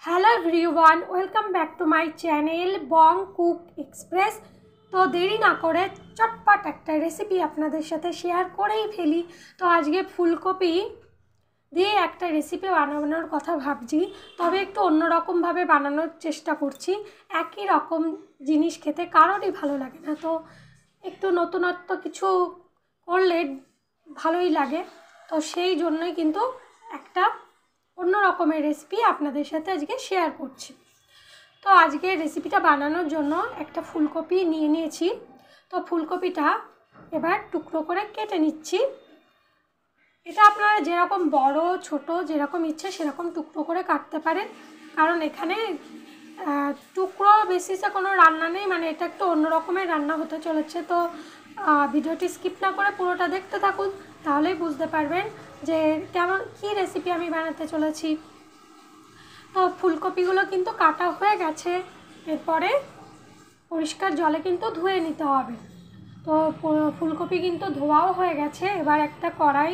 Hello everyone welcome back to my channel Bong cook express. तो देरी ना करे चटपट एक रेसिपि आपनादेर साथे शेयर करेई फेली। तो आज के फुलकपि दिए एक रेसिपि बानानोर कथा भाबছি, तबे एकटु अन्यरकम भावे बानानोर चेष्टा करছি। एकई रकम जिनिस खेते कारोरই भालो लागे ना, तो एकटु नतुनत्व किछु करले भालोई लागे। तो सेई जोन्नोई किन्तु एकटा अन्य रकमेर रेसिपि आपनादेर साथे आजके शेयर करছি। तो आजके रेसिपिटा बानानोर जोन्नो एकटा फुलकपि निये निয়েছি। तो फुलकपिटा एबार टुकरो करे केटे निচ্ছি। এটা আপনারা যেরকম বড় ছোট যেরকম ইচ্ছে সেরকম টুকরো করে কাটতে পারেন, কারণ এখানে টুকরো বেসিসে কোনো রান্না নেই, মানে এটা একটু অন্য রকমের রান্না হতে চলেছে। তো ভিডিওটি স্কিপ না করে পুরোটা দেখতে থাকুন, তাহলেই বুঝতে পারবেন যে কেমন কী রেসিপি আমি বানাতে চলেছি। তো ফুলকপিগুলো কিন্তু কাটা হয়ে গেছে, এরপরে পরিষ্কার জলে কিন্তু ধুয়ে নিতে হবে। তো ফুলকপি কিন্তু ধোয়াও হয়ে গেছে। এবার একটা কড়াই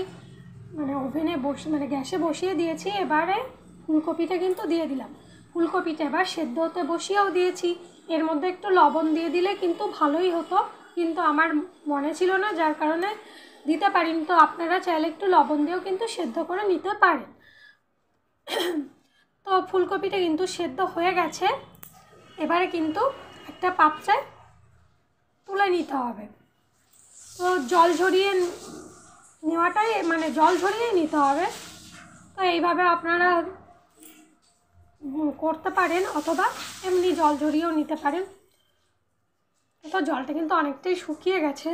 মানে ওভেনে মানে গ্যাসে বসিয়ে দিয়েছি। এবারে ফুলকপিটা কিন্তু দিয়ে দিলাম। ফুলকপিটা এবার সেদ্ধ হতে বসিয়েও দিয়েছি। এর মধ্যে একটু লবণ দিয়ে দিলে কিন্তু ভালোই হতো, কিন্তু আমার মনে ছিল না, যার কারণে দিতে পারিনি। তো আপনারা চাইলে একটু লবণ দিয়েও কিন্তু সেদ্ধ করে নিতে পারেন। তো ফুলকপিটা কিন্তু সেদ্ধ হয়ে গেছে। এবারে কিন্তু একটা পাত্রে তুলে নিতে হবে। তো জল ঝরিয়ে নেওয়াটাই মানে জল ঝরিয়ে নিতে হবে। তো এইভাবে আপনারা করতে পারেন, অথবা এমনি জল ঝরিয়েও নিতে পারেন। তো জলটা কিন্তু অনেকটাই শুকিয়ে গেছে,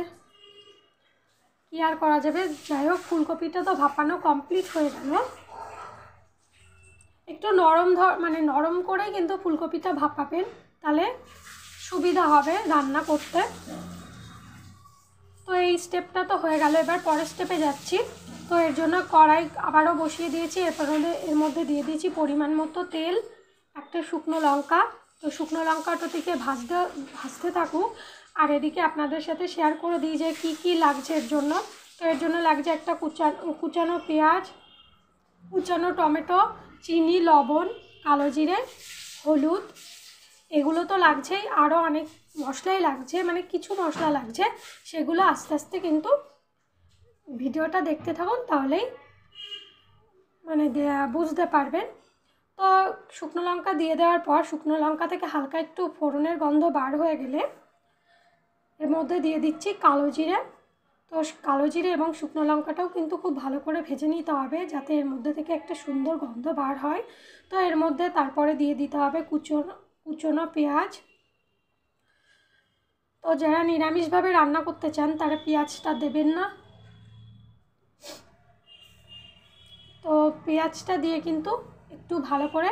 কি আর করা যাবে। যাই হোক, ফুলকপিটা তো ভাপানো কমপ্লিট হয়ে গেল। একটু নরম মানে নরম করে কিন্তু ফুলকপিটা ভাপাবেন, তাহলে সুবিধা হবে রান্না করতে। তো এই স্টেপটা তো হয়ে গেল, এবার পরের স্টেপে যাচ্ছি। তো এর জন্য কড়াই আবারও বসিয়ে দিয়েছি। এর মধ্যে দিয়ে দিয়েছি পরিমাণ মতো তেল, একটা শুকনো লঙ্কা। তো শুকনো লঙ্কাটা থেকে ভাজতে থাকুক, আর এদিকে আপনাদের সাথে শেয়ার করে দিই যে কী কী লাগছে এর জন্য। তো এর জন্য লাগছে একটা কুচানো পেঁয়াজ, কুচানো টমেটো, চিনি, লবণ, কালো জিরে, হলুদ, এগুলো তো লাগছেই। আরও অনেক মশলাই লাগছে, মানে কিছু মশলা লাগছে, সেগুলো আস্তে আস্তে কিন্তু ভিডিওটা দেখতে থাকুন, তাহলেই মানে বুঝতে পারবেন। তো শুকনো লঙ্কা দিয়ে দেওয়ার পর শুকনো লঙ্কা থেকে হালকা একটু ফোড়নের গন্ধ বার হয়ে গেলে এর মধ্যে দিয়ে দিচ্ছি কালো জিরে। তো কালো জিরে এবং শুকনো লঙ্কাটাও কিন্তু খুব ভালো করে ভেজে নিতে হবে, যাতে এর মধ্যে থেকে একটা সুন্দর গন্ধ বার হয়। তো এর মধ্যে তারপরে দিয়ে দিতে হবে কুচনো পেঁয়াজ। তো যারা নিরামিষভাবে রান্না করতে চান তারা পেঁয়াজটা দেবেন না। তো পেঁয়াজটা দিয়ে কিন্তু একটু ভালো করে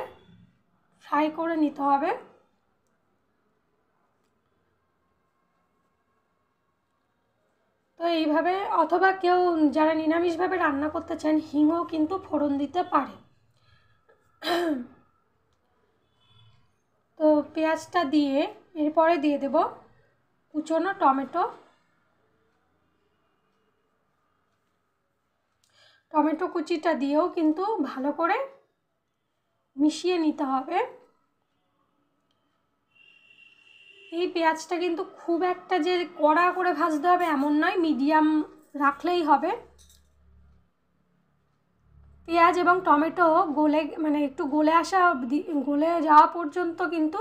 ফ্রাই করে নিতে হবে। তো এইভাবে, অথবা কেউ যারা নিরামিষভাবে রান্না করতে চান হিংও কিন্তু ফোড়ন দিতে পারে। তো পেঁয়াজটা দিয়ে এরপরে দিয়ে দেব কুচনো টমেটো। টমেটো কুচিটা দিয়েও কিন্তু ভালো করে মিশিয়ে নিতে হবে। এই পেঁয়াজটা কিন্তু খুব একটা যে কড়া করে ভাজতে হবে এমন নয়, মিডিয়াম রাখলেই হবে। পেঁয়াজ এবং টমেটো মানে একটু গলে যাওয়া পর্যন্ত কিন্তু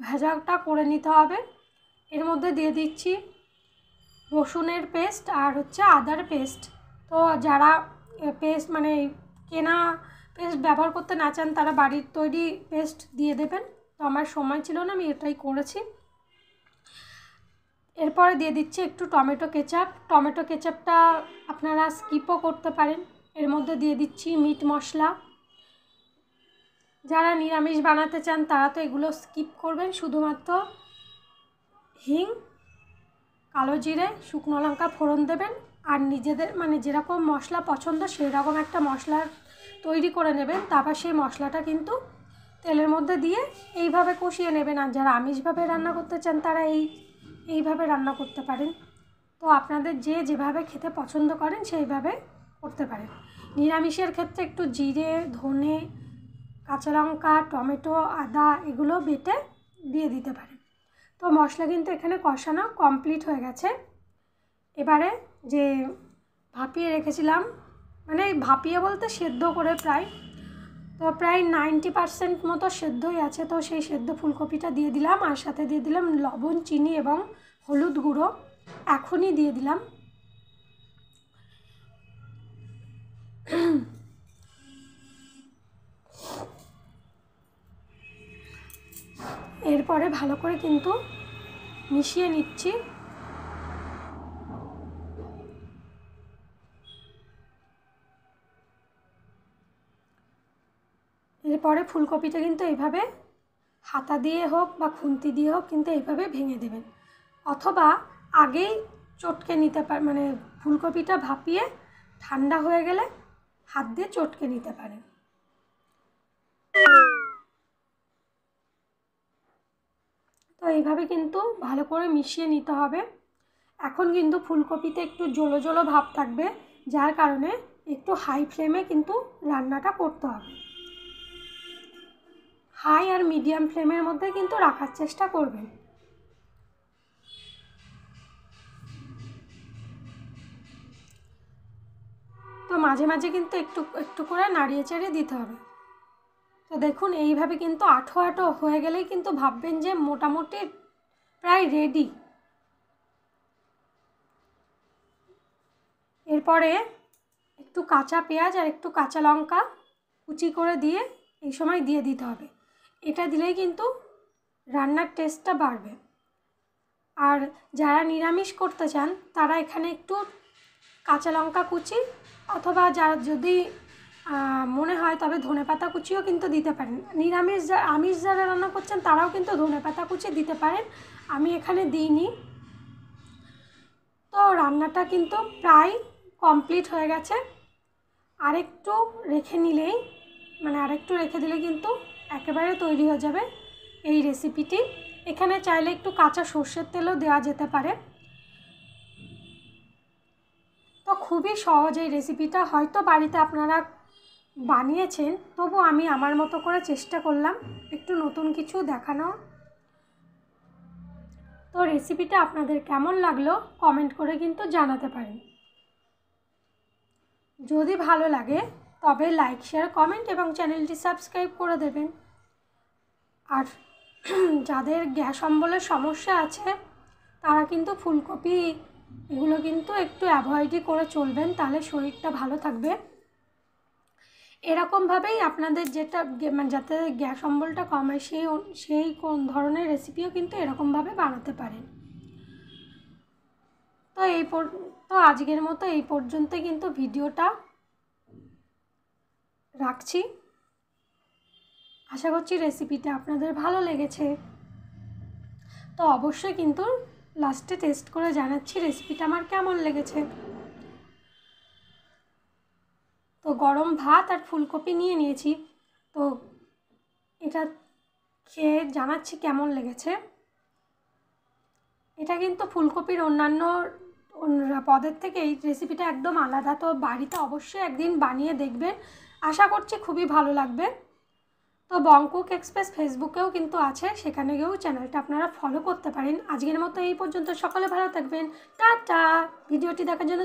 ভাজাটা করে নিতে হবে। এর মধ্যে দিয়ে দিচ্ছি রসুনের পেস্ট আর আদার পেস্ট। তো যারা পেস্ট মানে কেনা পেস্ট ব্যবহার করতে না চান তারা বাড়ির তৈরি পেস্ট দিয়ে দেবেন। তো আমার সময় ছিল না, আমি এটাই করেছি। এরপরে দিয়ে দিচ্ছি একটু টমেটো কেচাপ। টমেটো কেচাপটা আপনারা স্কিপও করতে পারেন। এর মধ্যে দিয়ে দিচ্ছি মিট মশলা। যারা নিরামিষ বানাতে চান তারা তো এগুলো স্কিপ করবেন, শুধুমাত্র হিং, কালো জিরে, শুকনো লঙ্কা ফোড়ন দেবেন। আর নিজেদের মানে যেরকম মশলা পছন্দ সেই রকম একটা মশলা তৈরি করে নেবেন। তারপর সেই মশলাটা কিন্তু তেলের মধ্যে দিয়ে এইভাবে কষিয়ে নেবেন। আর যারা আমিষভাবে রান্না করতে চান তারা এইভাবে রান্না করতে পারেন। তো আপনাদের যেভাবে খেতে পছন্দ করেন সেইভাবে করতে পারেন। নিরামিষের ক্ষেত্রে একটু জিরে, ধনে, কাঁচা লঙ্কা, টমেটো, আদা এগুলো বেটে দিয়ে দিতে পারেন। তো মশলা কিন্তু এখানে কষানো কমপ্লিট হয়ে গেছে। এবারে যে ভাপিয়ে রেখেছিলাম, মানে ভাপিয়ে বলতে সেদ্ধ করে প্রায় 90% মতো সেদ্ধই আছে। তো সেই সেদ্ধ ফুলকপিটা দিয়ে দিলাম, আর সাথে দিয়ে দিলাম লবণ, চিনি এবং হলুদ গুঁড়ো। এখনই দিয়ে দিলাম। এরপরে ভালো করে কিন্তু মিশিয়ে নিচ্ছি। এরপরে ফুলকপিটা কিন্তু এইভাবে হাতা দিয়ে হোক বা খুন্তি দিয়ে হোক কিন্তু এইভাবে ভেঙে দেবেন, অথবা আগেই চটকে নিতে মানে ফুলকপিটা ভাপিয়ে ঠান্ডা হয়ে গেলে হাত দিয়ে চটকে নিতে পারেন। তো এইভাবে কিন্তু ভালো করে মিশিয়ে নিতে হবে। এখন কিন্তু ফুলকপিতে একটু জলো জলো ভাব থাকবে, যার কারণে একটু হাই ফ্লেমে কিন্তু রান্নাটা করতে হবে। হাই আর মিডিয়াম ফ্লেমের মধ্যে কিন্তু রাখার চেষ্টা করবেন। তো মাঝে মাঝে কিন্তু একটু একটু করে নাড়িয়ে চাড়িয়ে দিতে হবে। তো দেখুন এইভাবে কিন্তু আঠো আঠো হয়ে গেলেই কিন্তু ভাববেন যে মোটামুটি প্রায় রেডি। এরপরে একটু কাঁচা পেঁয়াজ আর একটু কাঁচা লঙ্কা কুচি করে দিয়ে এই সময় দিয়ে দিতে হবে। এটা দিলেই কিন্তু রান্নার টেস্টটা বাড়বে। আর যারা নিরামিষ করতে চান তারা এখানে একটু কাঁচা লঙ্কা কুচি, অথবা যারা যদি মনে হয় তবে ধনেপাতা কুচিও কিন্তু দিতে পারেন। আমিষ যারা রান্না করছেন তারাও কিন্তু ধনেপাতা কুচি দিতে পারেন, আমি এখানে দিইনি। তো রান্নাটা কিন্তু প্রায় কমপ্লিট হয়ে গেছে। আরেকটু রেখে নিলেই, মানে আরেকটু রেখে দিলে কিন্তু একেবারে তৈরি হয়ে যাবে এই রেসিপিটি। এখানে চাইলে একটু কাঁচা সর্ষের তেলও দেওয়া যেতে পারে। তো খুবই সহজ এই রেসিপিটা, হয়তো বাড়িতে আপনারা বানিয়েছেন, তবু আমি আমার মতো করে চেষ্টা করলাম একটু নতুন কিছু দেখানো। তো রেসিপিটা আপনাদের কেমন লাগলো কমেন্ট করে কিন্তু জানাতে পারেন। যদি ভালো লাগে তবে লাইক, শেয়ার, কমেন্ট এবং চ্যানেলটি সাবস্ক্রাইব করে দেবেন। আর যাদের গ্যাস অম্বলের সমস্যা আছে তারা কিন্তু ফুলকপি এগুলো কিন্তু একটু অ্যাভয়েডই করে চলবেন, তাহলে শরীরটা ভালো থাকবে। এরকমভাবেই আপনাদের মানে যাতে গ্যাস অম্বলটা কমে সেই কোন ধরনের রেসিপিও কিন্তু এরকমভাবে বানাতে পারেন। তো আজকের মতো এই পর্যন্ত কিন্তু ভিডিওটা রাখছি। আশা করছি রেসিপিটা আপনাদের ভালো লেগেছে। তো অবশ্যই কিন্তু লাস্টে টেস্ট করে জানাচ্ছি রেসিপিটা আমার কেমন লেগেছে। তো গরম ভাত আর ফুলকপি নিয়ে নিয়েছি, তো এটা খেয়ে জানাচ্ছি কেমন লেগেছে। এটা কিন্তু ফুলকপির অন্যান্য পদের থেকে এই রেসিপিটা একদম আলাদা। তো বাড়িতে অবশ্যই একদিন বানিয়ে দেখবেন, আশা করছি খুবই ভালো লাগবে। তো বং কুক এক্সপ্রেস ফেসবুকেও কিন্তু আছে, সেখানে গিয়েও চ্যানেলটা আপনারা ফলো করতে পারেন। আজকের মতো এই পর্যন্ত, সকলে ভালো থাকবেন, টাটা। ভিডিওটি দেখার জন্য